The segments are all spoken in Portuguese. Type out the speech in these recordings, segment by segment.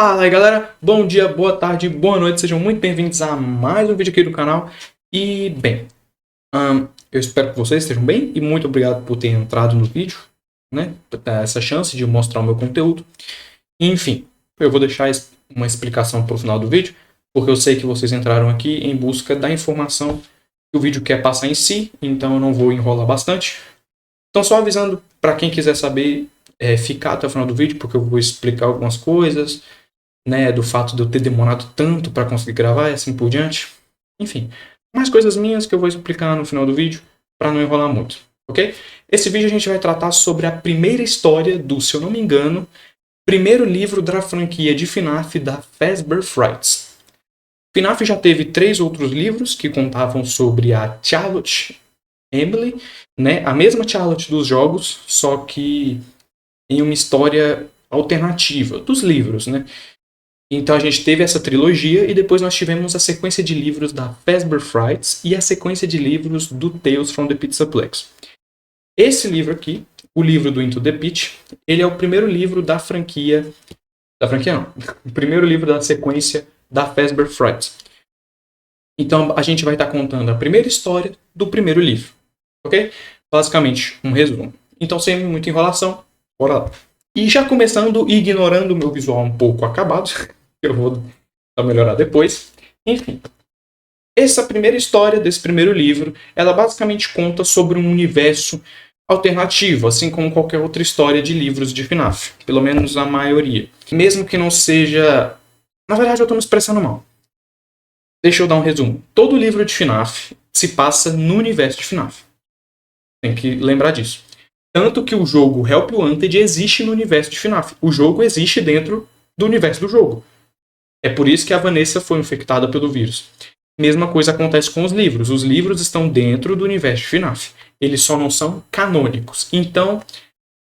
Fala aí galera, bom dia, boa tarde, boa noite, sejam muito bem-vindos a mais um vídeo aqui do canal. E bem, eu espero que vocês estejam bem e muito obrigado por terem entrado no vídeo, né, por dar essa chance de mostrar o meu conteúdo. Enfim, eu vou deixar uma explicação para o final do vídeo, porque eu sei que vocês entraram aqui em busca da informação que o vídeo quer passar em si, então eu não vou enrolar bastante. Então só avisando para quem quiser saber, ficar até o final do vídeo, porque eu vou explicar algumas coisas, né, do fato de eu ter demorado tanto para conseguir gravar e assim por diante. Enfim, mais coisas minhas que eu vou explicar no final do vídeo para não enrolar muito, ok? Esse vídeo a gente vai tratar sobre a primeira história do, se eu não me engano, primeiro livro da franquia de FNAF da Fazbear Frights. FNAF já teve 3 outros livros que contavam sobre a Charlotte Emily, né, a mesma Charlotte dos jogos, só que em uma história alternativa dos livros, né? Então a gente teve essa trilogia e depois nós tivemos a sequência de livros da Fazbear Frights e a sequência de livros do Tales from the Pizzaplex. Esse livro aqui, o livro do Into the Pit, ele é o primeiro livro da franquia... Da franquia não. O primeiro livro da sequência da Fazbear Frights. Então a gente vai estar contando a primeira história do primeiro livro, ok? Basicamente, um resumo. Então sem muita enrolação, bora lá. E já começando, ignorando o meu visual um pouco acabado, eu vou melhorar depois. Enfim, essa primeira história desse primeiro livro, ela basicamente conta sobre um universo alternativo, assim como qualquer outra história de livros de FNAF, pelo menos a maioria. Mesmo que não seja... Na verdade, eu estou me expressando mal. Deixa eu dar um resumo. Todo livro de FNAF se passa no universo de FNAF. Tem que lembrar disso. Tanto que o jogo Help Wanted existe no universo de FNAF. O jogo existe dentro do universo do jogo. É por isso que a Vanessa foi infectada pelo vírus. Mesma coisa acontece com os livros. Os livros estão dentro do universo de FNAF. Eles só não são canônicos. Então,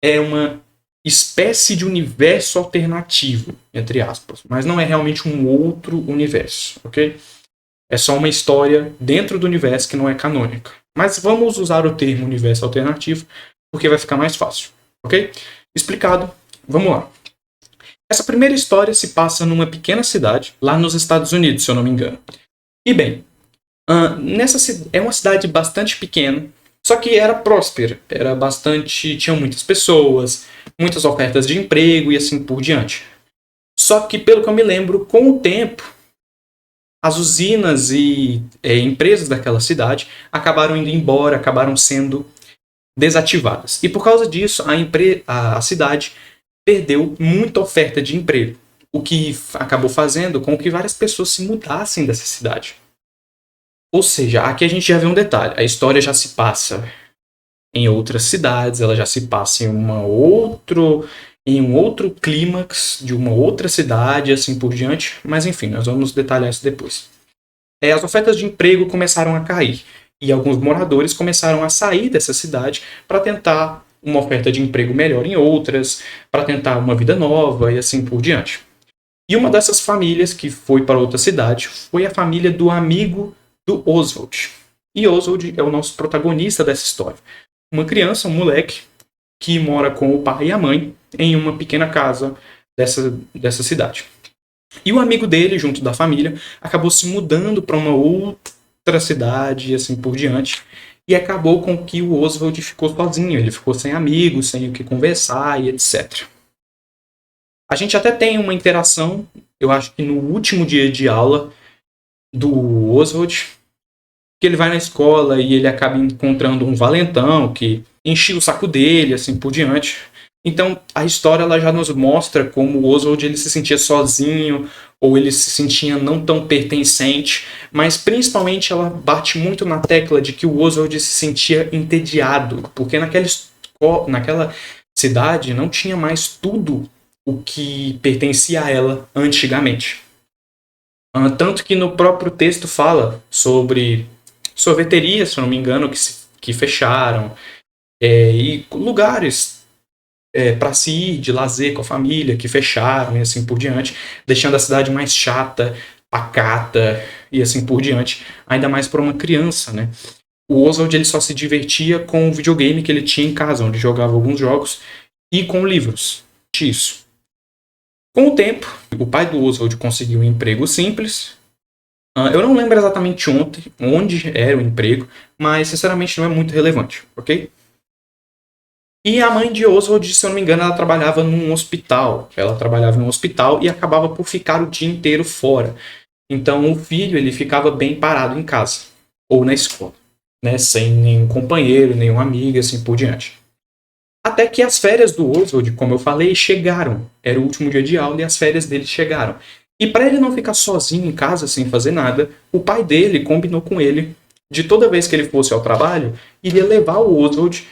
é uma espécie de universo alternativo, entre aspas. Mas não é realmente um outro universo, ok? É só uma história dentro do universo que não é canônica. Mas vamos usar o termo universo alternativo, porque vai ficar mais fácil, ok? Explicado, vamos lá. Essa primeira história se passa numa pequena cidade, lá nos Estados Unidos, se eu não me engano. E bem, é uma cidade bastante pequena, só que era próspera, tinham muitas pessoas, muitas ofertas de emprego e assim por diante. Só que, pelo que eu me lembro, com o tempo, as usinas e empresas daquela cidade acabaram indo embora, acabaram sendo desativadas. E por causa disso, a cidade perdeu muita oferta de emprego, o que acabou fazendo com que várias pessoas se mudassem dessa cidade. Ou seja, aqui a gente já vê um detalhe, a história já se passa em outras cidades, ela já se passa em um outro clímax de uma outra cidade, assim por diante, mas enfim, nós vamos detalhar isso depois. As ofertas de emprego começaram a cair, e alguns moradores começaram a sair dessa cidade para tentar uma oferta de emprego melhor em outras, para tentar uma vida nova e assim por diante. E uma dessas famílias que foi para outra cidade foi a família do amigo do Oswald. E Oswald é o nosso protagonista dessa história. Uma criança, um moleque, que mora com o pai e a mãe em uma pequena casa dessa cidade. E o amigo dele, junto da família, acabou se mudando para uma outra cidade e assim por diante. E acabou com que o Oswald ficou sozinho. Ele ficou sem amigos, sem o que conversar e etc. A gente até tem uma interação, eu acho que no último dia de aula do Oswald, que ele vai na escola e ele acaba encontrando um valentão que enchia o saco dele, assim por diante. Então, a história ela já nos mostra como o Oswald ele se sentia sozinho, ou ele se sentia não tão pertencente, mas principalmente ela bate muito na tecla de que o Oswald se sentia entediado, porque naquela cidade não tinha mais tudo o que pertencia a ela antigamente. Tanto que no próprio texto fala sobre sorveterias, se eu não me engano, que fecharam, e lugares para se ir de lazer com a família, que fecharam e assim por diante, deixando a cidade mais chata, pacata e assim por diante, ainda mais para uma criança, né? O Oswald ele só se divertia com o videogame que ele tinha em casa, onde jogava alguns jogos, e com livros. Isso. Com o tempo, o pai do Oswald conseguiu um emprego simples. Eu não lembro exatamente onde era o emprego, mas sinceramente não é muito relevante, ok? E a mãe de Oswald, se eu não me engano, ela trabalhava num hospital. Ela trabalhava em um hospital e acabava por ficar o dia inteiro fora. Então o filho ele ficava bem parado em casa ou na escola, né? Sem nenhum companheiro, nenhum amigo, assim por diante. Até que as férias do Oswald, como eu falei, chegaram. Era o último dia de aula e as férias dele chegaram. E para ele não ficar sozinho em casa sem fazer nada, o pai dele combinou com ele de toda vez que ele fosse ao trabalho, iria levar o Oswald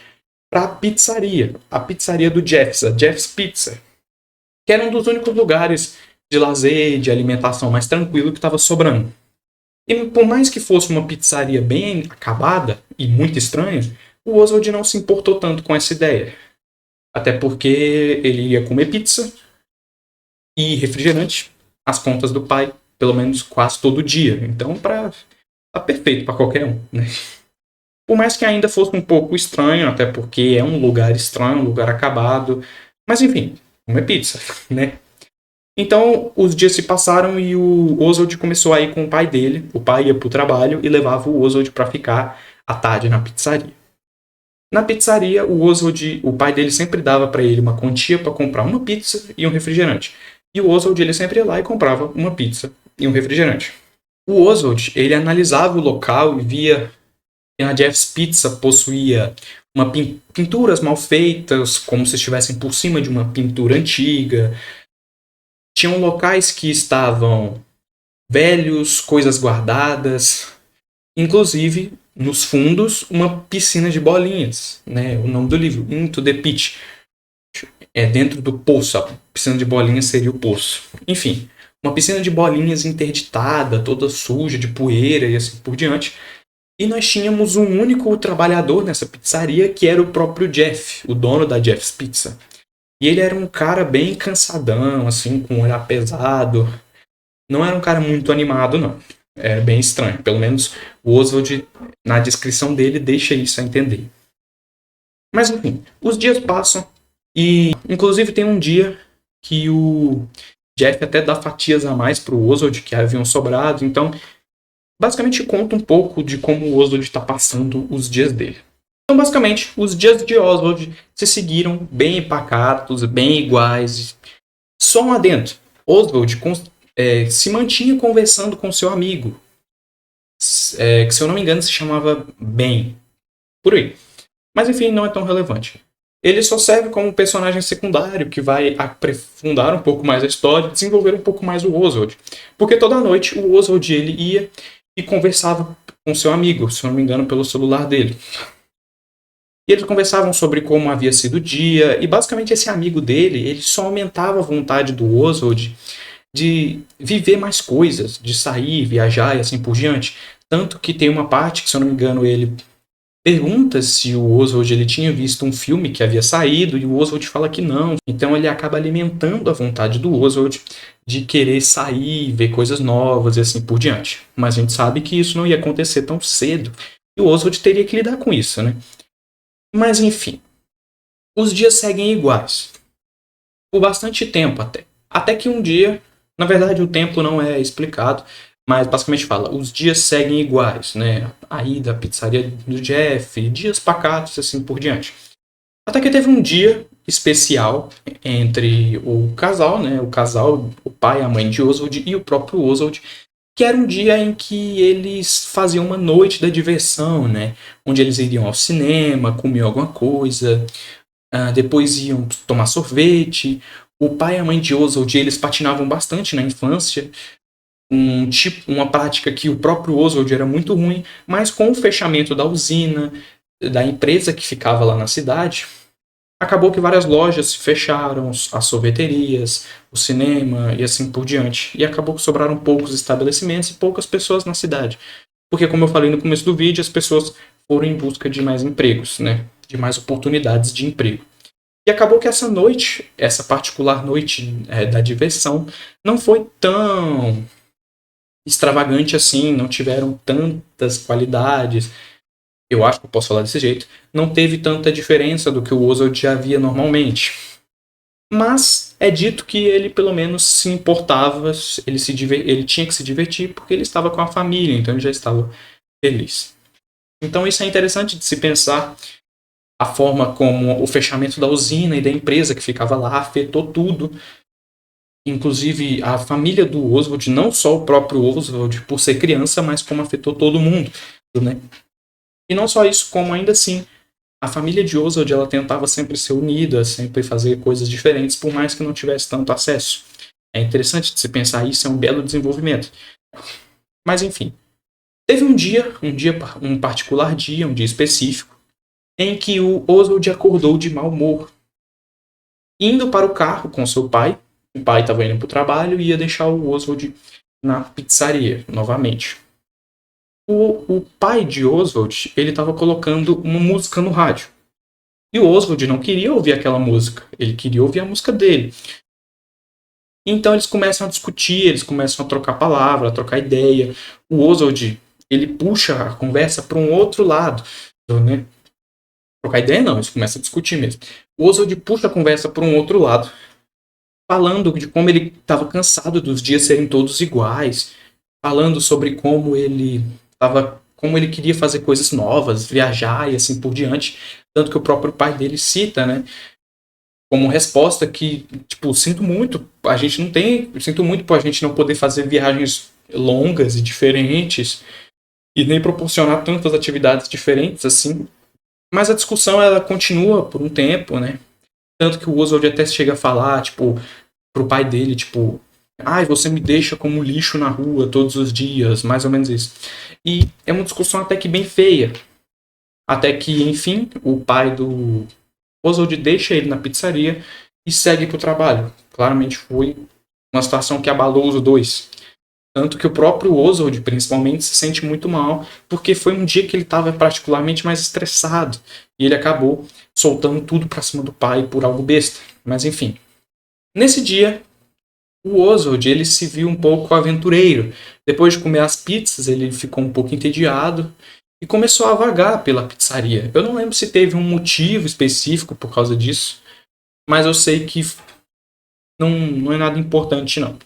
para a pizzaria do Jeff's, a Jeff's Pizza, que era um dos únicos lugares de lazer, de alimentação mais tranquilo que estava sobrando. E por mais que fosse uma pizzaria bem acabada e muito estranha, o Oswald não se importou tanto com essa ideia. Até porque ele ia comer pizza e refrigerante, as contas do pai, pelo menos quase todo dia. Então, tá perfeito para qualquer um, né? Por mais que ainda fosse um pouco estranho, até porque é um lugar estranho, um lugar acabado. Mas enfim, comer pizza, né? Então, os dias se passaram e o Oswald começou a ir com o pai dele. O pai ia pro trabalho e levava o Oswald para ficar à tarde na pizzaria. Na pizzaria, o pai dele sempre dava para ele uma quantia para comprar uma pizza e um refrigerante. E o Oswald ele sempre ia lá e comprava uma pizza e um refrigerante. O Oswald ele analisava o local e via que a Jeff's Pizza possuía pinturas mal feitas, como se estivessem por cima de uma pintura antiga. Tinham locais que estavam velhos, coisas guardadas. Inclusive, nos fundos, uma piscina de bolinhas, né? O nome do livro, Into the Pit. É dentro do poço, a piscina de bolinhas seria o poço. Enfim, uma piscina de bolinhas interditada, toda suja, de poeira e assim por diante. E nós tínhamos um único trabalhador nessa pizzaria, que era o próprio Jeff, o dono da Jeff's Pizza. E ele era um cara bem cansadão, assim, com um olhar pesado. Não era um cara muito animado, não. É bem estranho. Pelo menos o Oswald, na descrição dele, deixa isso a entender. Mas enfim, os dias passam e, inclusive, tem um dia que o Jeff até dá fatias a mais pro Oswald que haviam sobrado. Então, basicamente conta um pouco de como o Oswald está passando os dias dele. Então, basicamente, os dias de Oswald se seguiram bem pacatos, bem iguais. Só um adendo. Oswald se mantinha conversando com seu amigo, que se eu não me engano se chamava Ben. Por aí. Mas enfim, não é tão relevante. Ele só serve como personagem secundário que vai aprofundar um pouco mais a história, desenvolver um pouco mais o Oswald. Porque toda noite o Oswald ele ia e conversava com seu amigo, se eu não me engano, pelo celular dele. E eles conversavam sobre como havia sido o dia, e basicamente esse amigo dele, ele só aumentava a vontade do Oswald de viver mais coisas, de sair, viajar e assim por diante. Tanto que tem uma parte que, se eu não me engano, ele pergunta se o Oswald ele tinha visto um filme que havia saído e o Oswald fala que não. Então ele acaba alimentando a vontade do Oswald de querer sair, ver coisas novas e assim por diante. Mas a gente sabe que isso não ia acontecer tão cedo e o Oswald teria que lidar com isso, né? Mas enfim, os dias seguem iguais. Por bastante tempo até. Até que um dia, na verdade o tempo não é explicado, mas basicamente fala, os dias seguem iguais, né? A ida à pizzaria do Jeff, dias pacatos assim por diante. Até que teve um dia especial entre o casal, né? O pai e a mãe de Oswald e o próprio Oswald, que era um dia em que eles faziam uma noite da diversão, né? Onde eles iriam ao cinema, comiam alguma coisa, depois iam tomar sorvete. O pai e a mãe de Oswald, eles patinavam bastante na infância, uma prática que o próprio Oswald era muito ruim, mas com o fechamento da usina, da empresa que ficava lá na cidade, acabou que várias lojas se fecharam, as sorveterias, o cinema e assim por diante. E acabou que sobraram poucos estabelecimentos e poucas pessoas na cidade. Porque, como eu falei no começo do vídeo, as pessoas foram em busca de mais empregos, né? De mais oportunidades de emprego. E acabou que essa noite, essa particular noite da diversão, não foi tão extravagante assim, não tiveram tantas qualidades. Eu acho que eu posso falar desse jeito. Não teve tanta diferença do que o Oswald já via normalmente. Mas é dito que ele pelo menos se importava, ele tinha que se divertir porque ele estava com a família, então ele já estava feliz. Então isso é interessante de se pensar, a forma como o fechamento da usina e da empresa que ficava lá afetou tudo, inclusive a família do Oswald, não só o próprio Oswald por ser criança, mas como afetou todo mundo, né? E não só isso, como ainda assim a família de Oswald, ela tentava sempre ser unida, sempre fazer coisas diferentes, por mais que não tivesse tanto acesso. É interessante de se pensar isso, é um belo desenvolvimento. Mas enfim, teve um particular dia, um dia específico, em que o Oswald acordou de mau humor, indo para o carro com seu pai. O pai estava indo para o trabalho e ia deixar o Oswald na pizzaria novamente. O pai de Oswald, ele estava colocando uma música no rádio. E o Oswald não queria ouvir aquela música, ele queria ouvir a música dele. Então eles começam a discutir, eles começam a trocar palavra, a trocar ideia. O Oswald, ele puxa a conversa para um outro lado, né? Trocar ideia não, eles começam a discutir mesmo. O Oswald puxa a conversa para um outro lado, falando de como ele estava cansado dos dias serem todos iguais, falando sobre como ele queria fazer coisas novas, viajar e assim por diante. Tanto que o próprio pai dele cita, né, como resposta que, tipo, sinto muito por a gente não poder fazer viagens longas e diferentes e nem proporcionar tantas atividades diferentes assim. Mas a discussão, ela continua por um tempo, né? Tanto que o Oswald até chega a falar, tipo, pro pai dele, tipo, ai, você me deixa como lixo na rua todos os dias, mais ou menos isso. E é uma discussão até que bem feia. Até que, enfim, o pai do Oswald deixa ele na pizzaria e segue pro trabalho. Claramente foi uma situação que abalou os dois. Tanto que o próprio Oswald, principalmente, se sente muito mal, porque foi um dia que ele estava particularmente mais estressado. E ele acabou soltando tudo pra cima do pai por algo besta. Mas enfim. Nesse dia, o Oswald, ele se viu um pouco aventureiro. Depois de comer as pizzas, ele ficou um pouco entediado e começou a vagar pela pizzaria. Eu não lembro se teve um motivo específico por causa disso, mas eu sei que não é nada importante, não.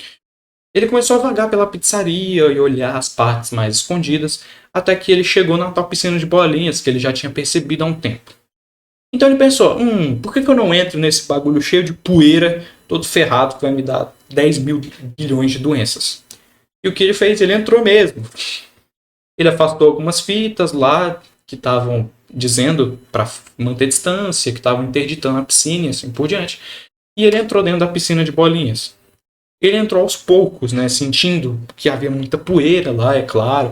Ele começou a vagar pela pizzaria e olhar as partes mais escondidas, até que ele chegou na tal piscina de bolinhas, que ele já tinha percebido há um tempo. Então ele pensou, por que eu não entro nesse bagulho cheio de poeira, todo ferrado, que vai me dar 10 mil bilhões de doenças? E o que ele fez? Ele entrou mesmo. Ele afastou algumas fitas lá, que estavam dizendo para manter distância, que estavam interditando a piscina e assim por diante. E ele entrou dentro da piscina de bolinhas. Ele entrou aos poucos, né, sentindo que havia muita poeira lá, é claro,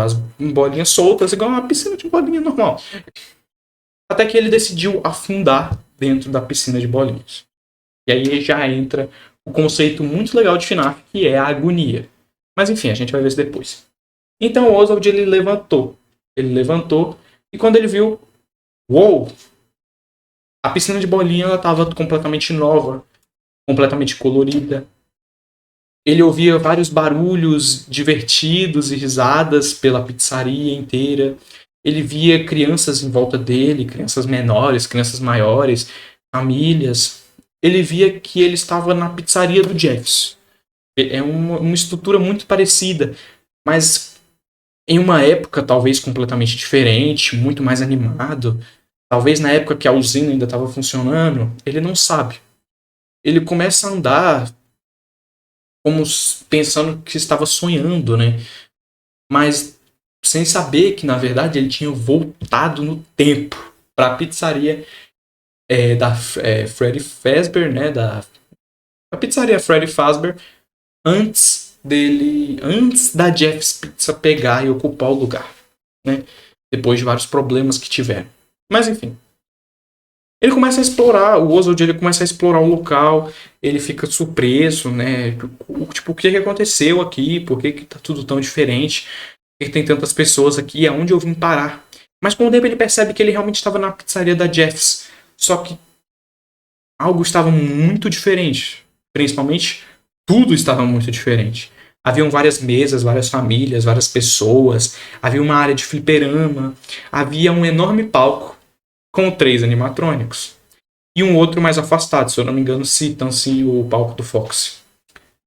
as bolinhas soltas, igual uma piscina de bolinha normal. Até que ele decidiu afundar dentro da piscina de bolinhas. E aí já entra o conceito muito legal de FNAF, que é a agonia. Mas enfim, a gente vai ver isso depois. Então o Oswald, ele levantou. Ele levantou e quando ele viu, uou! A piscina de bolinha estava completamente nova, completamente colorida. Ele ouvia vários barulhos divertidos e risadas pela pizzaria inteira. Ele via crianças em volta dele, crianças menores, crianças maiores, famílias. Ele via que ele estava na pizzaria do Jeffs. É uma estrutura muito parecida, mas em uma época talvez completamente diferente, muito mais animado. Talvez na época que a usina ainda estava funcionando, ele não sabe. Ele começa a andar como pensando que estava sonhando, né? Mas sem saber que, na verdade, ele tinha voltado no tempo para a pizzaria da Freddy Fazbear, né? A pizzaria Freddy Fazbear, antes da Jeff's Pizza pegar e ocupar o lugar, né? Depois de vários problemas que tiveram. Mas, enfim. Ele começa a explorar, o Oswald, ele começa a explorar o local, ele fica surpreso, né? Tipo, o que aconteceu aqui? Por que tá tudo tão diferente? Por que tem tantas pessoas aqui? Aonde eu vim parar? Mas com o tempo ele percebe que ele realmente estava na pizzaria da Jeff's. Só que algo estava muito diferente. Principalmente, tudo estava muito diferente. Haviam várias mesas, várias famílias, várias pessoas. Havia uma área de fliperama. Havia um enorme palco com 3 animatrônicos. e um outro mais afastado, se eu não me engano, citam-se o palco do Fox.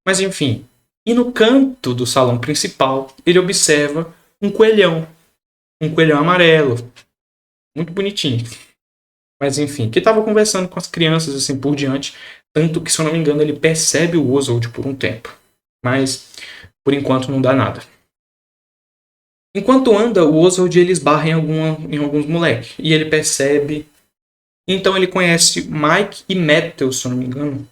Mas enfim, e no canto do salão principal, ele observa um coelhão amarelo, muito bonitinho. Mas enfim, que estava conversando com as crianças assim por diante, tanto que, se eu não me engano, ele percebe o Oswald por um tempo. Mas, por enquanto, não dá nada. Enquanto anda, o Oswald ele esbarra em alguns moleques. E ele percebe... Então ele conhece Mike e Metal, se eu não me engano.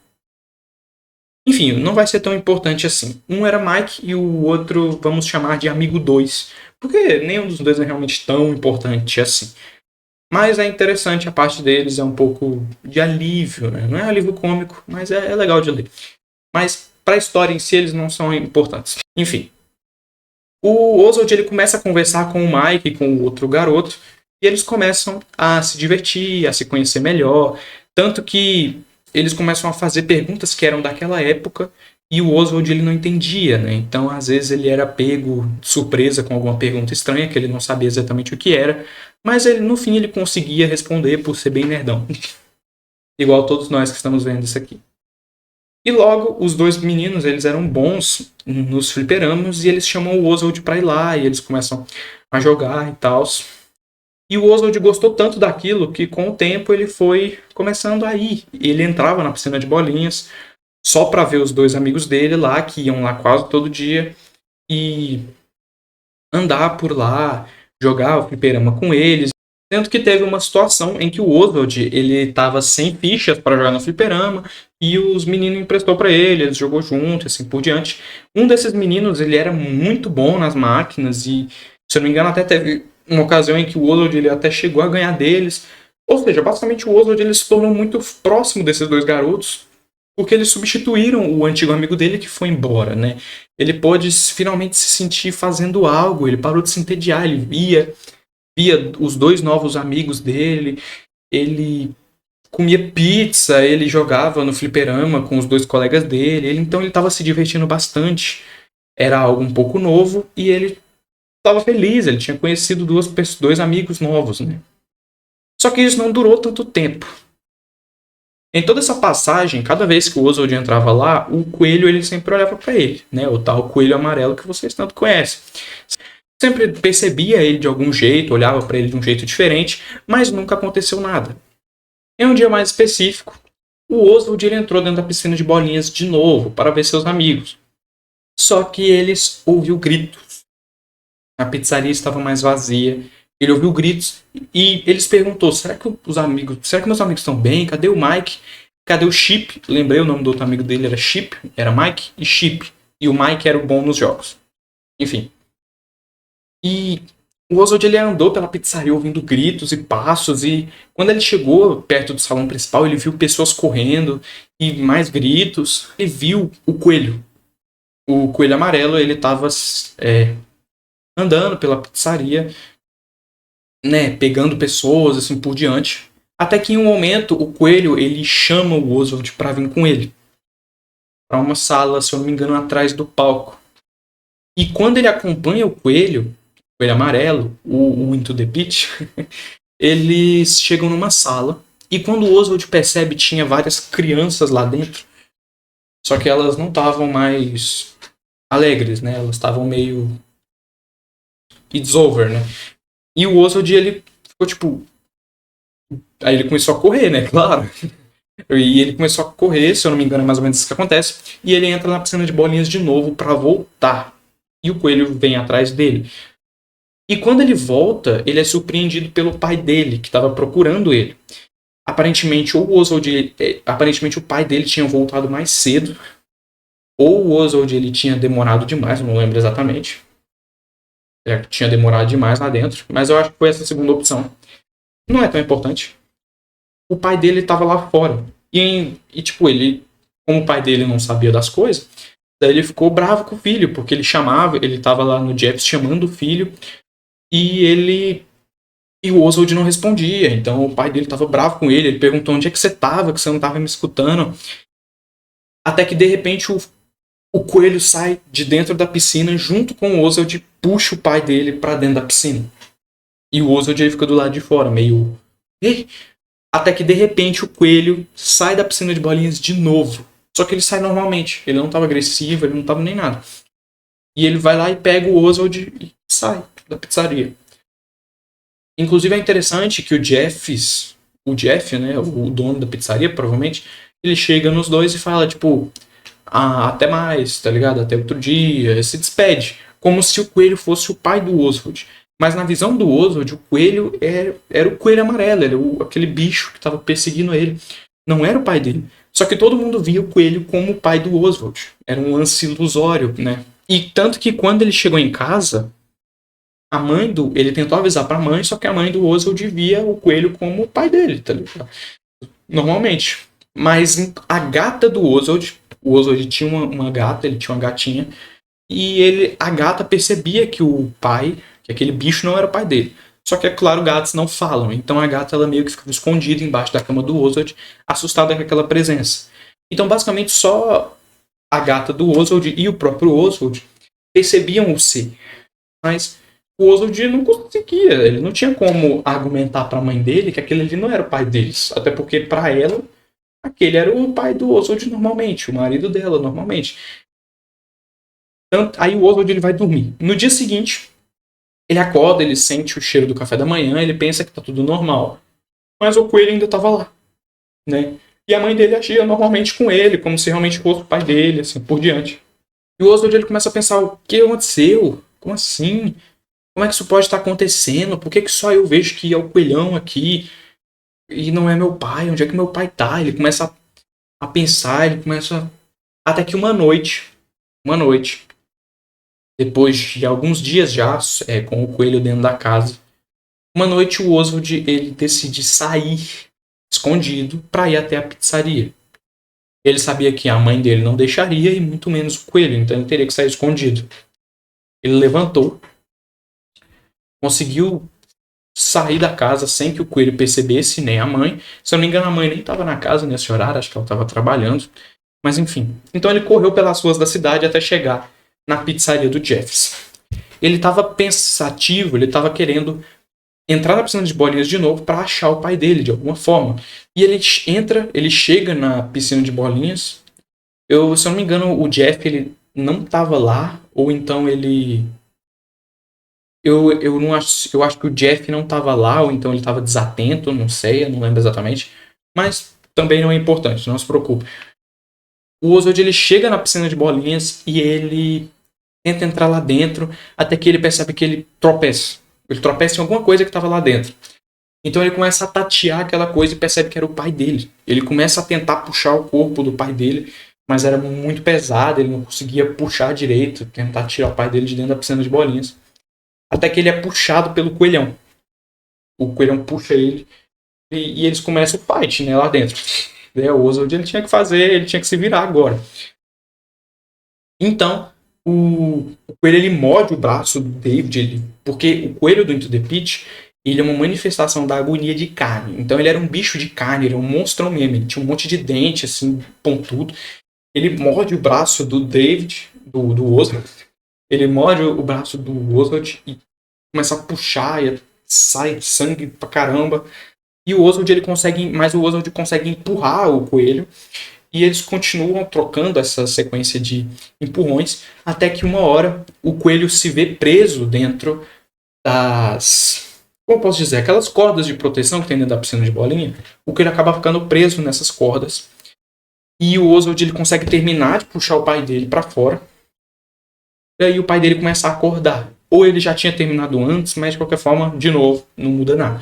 Enfim, não vai ser tão importante assim. Um era Mike e o outro vamos chamar de Amigo 2. Porque nenhum dos dois é realmente tão importante assim. Mas é interessante, a parte deles é um pouco de alívio, né? Não é alívio cômico, mas é legal de ler. Mas para a história em si eles não são importantes. Enfim, o Oswald ele começa a conversar com o Mike e com o outro garoto, e eles começam a se divertir, a se conhecer melhor, tanto que eles começam a fazer perguntas que eram daquela época e o Oswald ele não entendia, né? Então às vezes ele era pego de surpresa com alguma pergunta estranha que ele não sabia exatamente o que era, mas ele, no fim ele conseguia responder por ser bem nerdão. Igual todos nós que estamos vendo isso aqui. E logo, os dois meninos, eles eram bons nos fliperamas e eles chamam o Oswald pra ir lá e eles começam a jogar e tal. E o Oswald gostou tanto daquilo que com o tempo ele foi começando a ir. Ele entrava na piscina de bolinhas só pra ver os dois amigos dele lá, que iam lá quase todo dia, e andar por lá, jogar o fliperama com eles. Tanto que teve uma situação em que o Oswald ele tava sem fichas para jogar no fliperama e os meninos emprestou para ele, eles jogou junto, assim por diante. Um desses meninos ele era muito bom nas máquinas e, se eu não me engano, até teve uma ocasião em que o Oswald ele até chegou a ganhar deles. Ou seja, basicamente o Oswald ele se tornou muito próximo desses dois garotos porque eles substituíram o antigo amigo dele que foi embora, né? Ele pôde finalmente se sentir fazendo algo, ele parou de se entediar, ele via os dois novos amigos dele, ele comia pizza, ele jogava no fliperama com os dois colegas dele, então ele estava se divertindo bastante. Era algo um pouco novo e ele estava feliz, ele tinha conhecido dois amigos novos, né? Só que isso não durou tanto tempo. Em toda essa passagem, cada vez que o Oswald entrava lá, o coelho ele sempre olhava para ele, né? O tal coelho amarelo que vocês tanto conhecem. Sempre percebia ele de algum jeito, olhava para ele de um jeito diferente, mas nunca aconteceu nada. Em um dia mais específico, o Oswald ele entrou dentro da piscina de bolinhas de novo para ver seus amigos. Só que eles ouviu gritos. A pizzaria estava mais vazia. Ele ouviu gritos e eles perguntou: será que meus amigos estão bem? Cadê o Mike? Cadê o Chip? Lembrei o nome do outro amigo dele, era Chip, era Mike e Chip. E o Mike era o bom nos jogos. Enfim. E o Oswald ele andou pela pizzaria ouvindo gritos e passos, e quando ele chegou perto do salão principal, ele viu pessoas correndo e mais gritos. Ele viu o coelho. O coelho amarelo, ele estava andando pela pizzaria, né, pegando pessoas assim por diante. Até que em um momento o coelho ele chama o Oswald para vir com ele para uma sala, se eu não me engano, atrás do palco. E quando ele acompanha o coelho amarelo, o Into the Pit, eles chegam numa sala e quando o Oswald percebe tinha várias crianças lá dentro, só que elas não estavam mais alegres, né? Elas estavam meio it's over, né? E o Oswald ele ficou tipo, aí ele começou a correr, né? Claro. E ele começou a correr, se eu não me engano, é mais ou menos isso que acontece, e ele entra na piscina de bolinhas de novo para voltar. E o coelho vem atrás dele. E quando ele volta, ele é surpreendido pelo pai dele, que estava procurando ele. Aparentemente, aparentemente o pai dele tinha voltado mais cedo, ou o Oswald ele tinha demorado demais, não lembro exatamente. Tinha demorado demais lá dentro, mas eu acho que foi essa segunda opção. Não é tão importante. O pai dele estava lá fora. E tipo, como o pai dele não sabia das coisas, daí ele ficou bravo com o filho, porque ele estava lá no Jeps chamando o filho, e o Oswald não respondia. Então o pai dele estava bravo com ele perguntou onde é que você estava, que você não estava me escutando. Até que de repente o coelho sai de dentro da piscina junto com o Oswald e puxa o pai dele para dentro da piscina. E o Oswald ele fica do lado de fora, meio... Ei! Até que de repente o coelho sai da piscina de bolinhas de novo. Só que ele sai normalmente. Ele não estava agressivo, ele não estava nem nada. E ele vai lá e pega o Oswald e sai da pizzaria. Inclusive é interessante que o Jeff, né, o dono da pizzaria, provavelmente, ele chega nos dois e fala, tipo, até mais, tá ligado? Até outro dia, se despede. Como se o coelho fosse o pai do Oswald. Mas na visão do Oswald, o coelho era o coelho amarelo, era aquele bicho que estava perseguindo ele. Não era o pai dele. Só que todo mundo via o coelho como o pai do Oswald. Era um lance ilusório, né? E tanto que quando ele chegou em casa, ele tentou avisar pra mãe, só que a mãe do Oswald via o coelho como o pai dele, tá ligado? Normalmente. Mas a gata do Oswald, o Oswald tinha uma gata, ele tinha uma gatinha, e a gata percebia que que aquele bicho não era o pai dele. Só que, é claro, gatos não falam. Então a gata ela meio que ficava escondida embaixo da cama do Oswald, assustada com aquela presença. Então, basicamente, só a gata do Oswald e o próprio Oswald percebiam o ser. Mas o Oswald não conseguia. Ele não tinha como argumentar para a mãe dele que aquele ali não era o pai deles. Até porque, para ela, aquele era o pai do Oswald normalmente, o marido dela normalmente. Aí o Oswald ele vai dormir. No dia seguinte, ele acorda, ele sente o cheiro do café da manhã, ele pensa que tá tudo normal. Mas o coelho ainda tava lá, né? E a mãe dele agia normalmente com ele, como se realmente fosse o pai dele, assim, por diante. E o Oswald ele começa a pensar, o que aconteceu? Como assim? Como é que isso pode estar acontecendo? Por que só eu vejo que é o coelhão aqui e não é meu pai? Onde é que meu pai tá? Ele começa a pensar, ele começa... Até que uma noite, depois de alguns dias já com o coelho dentro da casa, uma noite o Oswald ele decide sair escondido para ir até a pizzaria. Ele sabia que a mãe dele não deixaria e muito menos o coelho, então ele teria que sair escondido. Ele levantou, conseguiu sair da casa sem que o coelho percebesse, nem a mãe. Se eu não me engano, a mãe nem estava na casa nesse horário, acho que ela estava trabalhando. Mas enfim. Então ele correu pelas ruas da cidade até chegar na pizzaria do Jeffs. Ele estava pensativo, ele estava querendo entrar na piscina de bolinhas de novo para achar o pai dele de alguma forma. E ele chega na piscina de bolinhas. Se eu não me engano, o Jeff ele não estava lá, ou então ele... eu acho que o Jeff não estava lá, ou então ele estava desatento, não sei, eu não lembro exatamente. Mas também não é importante, não se preocupe. O Oswald ele chega na piscina de bolinhas e ele tenta entrar lá dentro, até que ele percebe que ele tropeça. Ele tropeça em alguma coisa que estava lá dentro. Então ele começa a tatear aquela coisa e percebe que era o pai dele. Ele começa a tentar puxar o corpo do pai dele, mas era muito pesado, ele não conseguia puxar direito, tentar tirar o pai dele de dentro da piscina de bolinhas. Até que ele é puxado pelo coelhão. O coelhão puxa ele e eles começam o fight, né, lá dentro. O Oswald ele tinha que se virar agora. Então, o coelho ele morde o braço do David, porque o coelho do Into the Pit ele é uma manifestação da agonia de carne. Então ele era um bicho de carne, ele era um monstrão mesmo, ele tinha um monte de dente, assim, pontudo. Ele morde o braço do David, do Oswald. Ele morde o braço do Oswald e começa a puxar e sai sangue pra caramba. E o Oswald consegue empurrar o coelho. E eles continuam trocando essa sequência de empurrões até que uma hora o coelho se vê preso dentro das... Como eu posso dizer? Aquelas cordas de proteção que tem dentro da piscina de bolinha. O coelho acaba ficando preso nessas cordas. E o Oswald ele consegue terminar de puxar o pai dele para fora. E aí o pai dele começa a acordar. Ou ele já tinha terminado antes, mas de qualquer forma, de novo, não muda nada.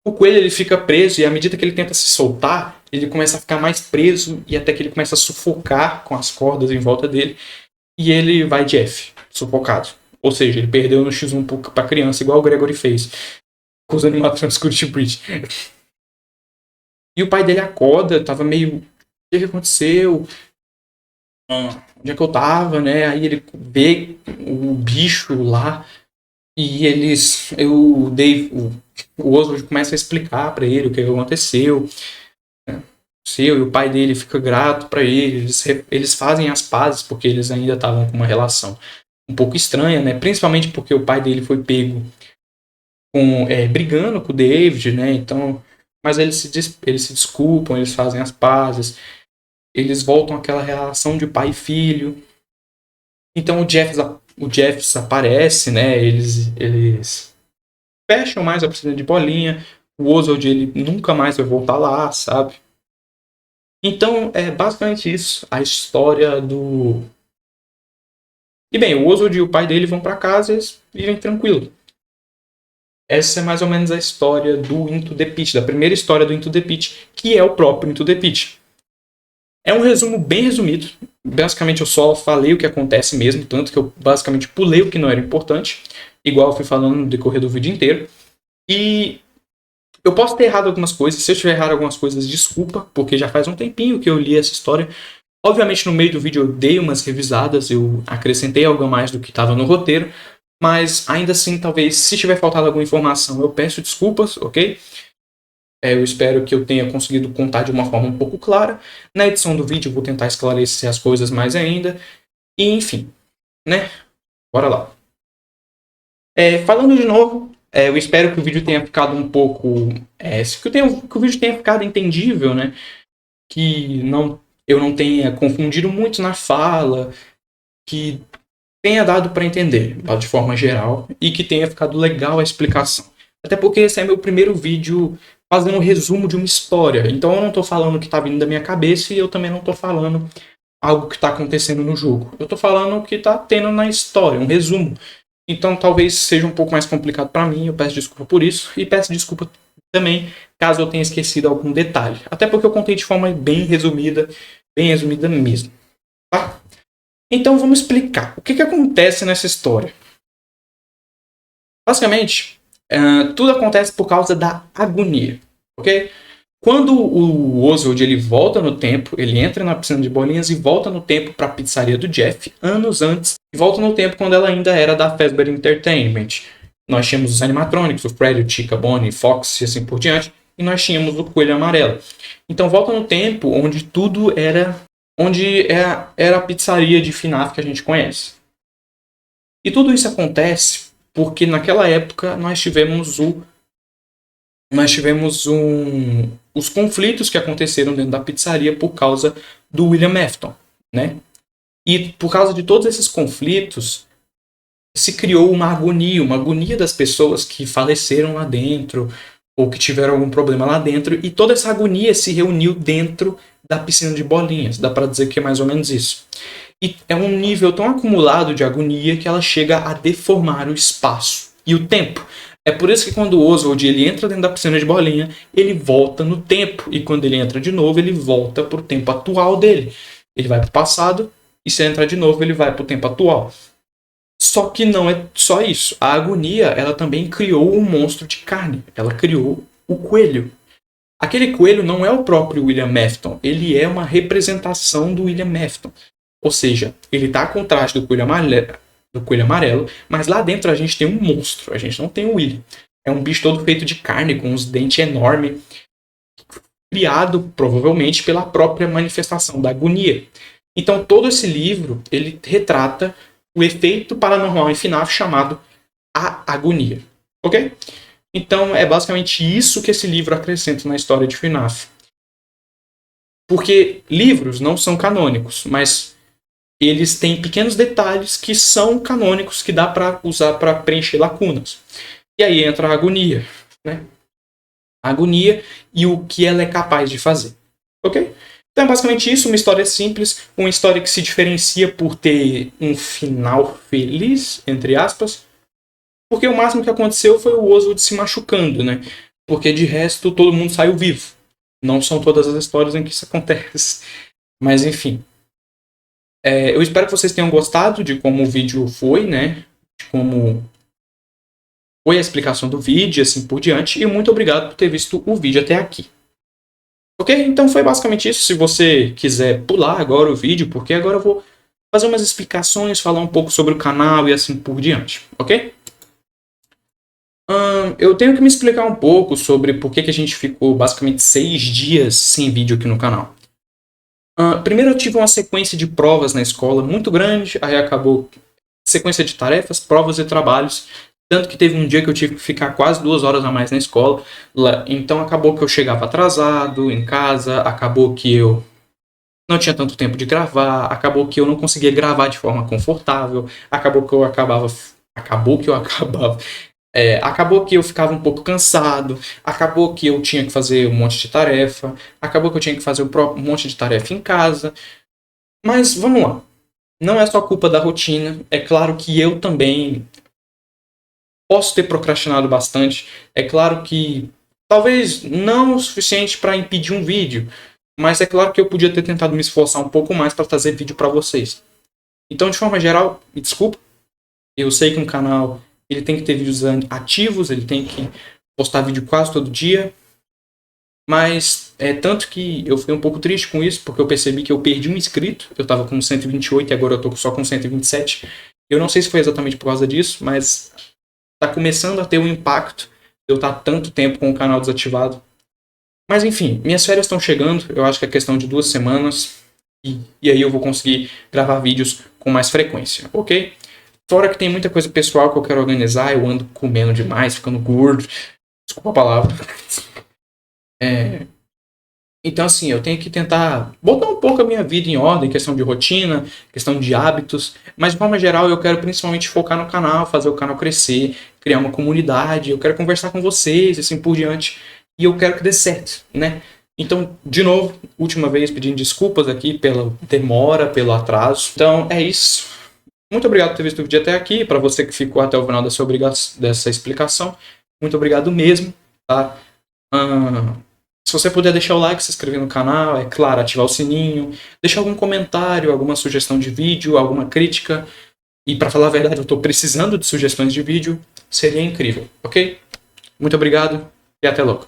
O coelho ele fica preso e à medida que ele tenta se soltar, ele começa a ficar mais preso e até que ele começa a sufocar com as cordas em volta dele. E ele vai Jeff, sufocado. Ou seja, ele perdeu no X1 pra criança, igual o Gregory fez com os animatrônicos Security Breach. E o pai dele acorda, tava meio... O que aconteceu? Onde é que eu tava, né? Aí ele vê o bicho lá e o Oswald começa a explicar para ele o que aconteceu. E o pai dele fica grato para ele. Eles fazem as pazes porque eles ainda estavam com uma relação um pouco estranha, né? Principalmente porque o pai dele foi pego brigando com o David, né? Então Mas eles se desculpam, eles fazem as pazes, eles voltam àquela relação de pai e filho. Então o Jeffs aparece, né? Eles fecham mais a piscina de bolinha. O Oswald, ele nunca mais vai voltar lá, sabe? Então é basicamente isso, a história do... E bem, o Oswald e o pai dele vão para casa e eles vivem tranquilo. Essa é mais ou menos a história do Into the Pit, da primeira história do Into the Pit, que é o próprio Into the Pit. É um resumo bem resumido. Basicamente eu só falei o que acontece mesmo, tanto que eu basicamente pulei o que não era importante, igual eu fui falando no decorrer do vídeo inteiro. E eu posso ter errado algumas coisas. Se eu tiver errado algumas coisas, desculpa, porque já faz um tempinho que eu li essa história. Obviamente no meio do vídeo eu dei umas revisadas, eu acrescentei algo a mais do que estava no roteiro, mas ainda assim, talvez, se tiver faltado alguma informação, eu peço desculpas, ok? Eu espero que eu tenha conseguido contar de uma forma um pouco clara. Na edição do vídeo eu vou tentar esclarecer as coisas mais ainda. E enfim, né? Bora lá. Falando de novo, eu espero que o vídeo tenha ficado um pouco... que o vídeo tenha ficado entendível, né? Que eu não tenha confundido muito na fala, que tenha dado para entender, de forma geral, e que tenha ficado legal a explicação. Até porque esse é meu primeiro vídeo fazendo um resumo de uma história. Então eu não estou falando o que está vindo da minha cabeça e eu também não estou falando algo que está acontecendo no jogo. Eu estou falando o que está tendo na história, um resumo. Então talvez seja um pouco mais complicado para mim, eu peço desculpa por isso, e peço desculpa também caso eu tenha esquecido algum detalhe. Até porque eu contei de forma bem resumida mesmo. Tá? Então vamos explicar. O que acontece nessa história? Basicamente, tudo acontece por causa da agonia, ok? Quando o Oswald ele volta no tempo, ele entra na piscina de bolinhas e volta no tempo para a pizzaria do Jeff, anos antes, e volta no tempo quando ela ainda era da Fazbear Entertainment. Nós tínhamos os animatronics, o Freddy, o Chica, Bonnie, Fox e assim por diante, e nós tínhamos o Coelho Amarelo. Então volta no tempo onde tudo era... era a pizzaria de FNAF que a gente conhece. E tudo isso acontece porque naquela época nós tivemos os conflitos que aconteceram dentro da pizzaria por causa do William Afton, né? E por causa de todos esses conflitos, se criou uma agonia das pessoas que faleceram lá dentro ou que tiveram algum problema lá dentro, e toda essa agonia se reuniu dentro da piscina de bolinhas. Dá para dizer que é mais ou menos isso. E é um nível tão acumulado de agonia que ela chega a deformar o espaço e o tempo. É por isso que quando o Oswald ele entra dentro da piscina de bolinha, ele volta no tempo. E quando ele entra de novo, ele volta para o tempo atual dele. Ele vai para o passado, e se entrar de novo, ele vai para o tempo atual. Só que não é só isso. A agonia, ela também criou um monstro de carne. Ela criou o coelho. Aquele coelho não é o próprio William Afton. Ele é uma representação do William Afton. Ou seja, ele está com o traje do coelho amarelo, mas lá dentro a gente tem um monstro. A gente não tem o William. É um bicho todo feito de carne, com uns dentes enormes, criado provavelmente pela própria manifestação da agonia. Então todo esse livro, ele retrata o efeito paranormal em FNAF chamado a agonia. Ok? Então é basicamente isso que esse livro acrescenta na história de FNAF. Porque livros não são canônicos, mas eles têm pequenos detalhes que são canônicos, que dá para usar para preencher lacunas. E aí entra a agonia, né? A agonia e o que ela é capaz de fazer. Ok? Então é basicamente isso, uma história simples, uma história que se diferencia por ter um final feliz, entre aspas, porque o máximo que aconteceu foi o Oswald se machucando, né? Porque de resto todo mundo saiu vivo. Não são todas as histórias em que isso acontece. Mas enfim. Eu espero que vocês tenham gostado de como o vídeo foi, né? De como foi a explicação do vídeo e assim por diante. E muito obrigado por ter visto o vídeo até aqui. Ok? Então foi basicamente isso. Se você quiser pular agora o vídeo, porque agora eu vou fazer umas explicações, falar um pouco sobre o canal e assim por diante. Ok? Eu tenho que me explicar um pouco sobre por que a gente ficou basicamente 6 dias sem vídeo aqui no canal. Primeiro eu tive uma sequência de provas na escola muito grande, aí acabou sequência de tarefas, provas e trabalhos, Tanto que teve um dia que eu tive que ficar quase 2 horas a mais na escola. Então acabou que eu chegava atrasado em casa, acabou que eu não tinha tanto tempo de gravar, acabou que eu não conseguia gravar de forma confortável, acabou que eu acabava. Acabou que eu acabava. Acabou que eu ficava um pouco cansado, acabou que eu tinha que fazer um monte de tarefa, acabou que eu tinha que fazer um monte de tarefa em casa. Mas vamos lá. Não é só culpa da rotina. É claro que eu também posso ter procrastinado bastante. É claro que talvez não o suficiente para impedir um vídeo, mas é claro que eu podia ter tentado me esforçar um pouco mais para trazer vídeo para vocês. Então, de forma geral, me desculpa. Eu sei que um canal ele tem que ter vídeos ativos, ele tem que postar vídeo quase todo dia. Mas é tanto que eu fiquei um pouco triste com isso, porque eu percebi que eu perdi um inscrito. Eu tava com 128 e agora eu tô só com 127. Eu não sei se foi exatamente por causa disso, mas tá começando a ter um impacto de eu estar tanto tempo com o canal desativado. Mas enfim, minhas férias estão chegando. Eu acho que é questão de 2 semanas. E aí eu vou conseguir gravar vídeos com mais frequência, ok? Fora que tem muita coisa pessoal que eu quero organizar. Eu ando comendo demais, ficando gordo. Desculpa a palavra. Então, assim, eu tenho que tentar botar um pouco a minha vida em ordem, questão de rotina, questão de hábitos, mas de forma geral eu quero principalmente focar no canal, fazer o canal crescer, criar uma comunidade, eu quero conversar com vocês, assim por diante, e eu quero que dê certo, né? Então, de novo, última vez pedindo desculpas aqui pela demora, pelo atraso. Então, é isso. Muito obrigado por ter visto o vídeo até aqui, para você que ficou até o final dessa explicação, muito obrigado mesmo, tá? Se você puder deixar o like, se inscrever no canal, é claro, ativar o sininho, deixar algum comentário, alguma sugestão de vídeo, alguma crítica. E para falar a verdade, eu estou precisando de sugestões de vídeo, seria incrível, ok? Muito obrigado e até logo.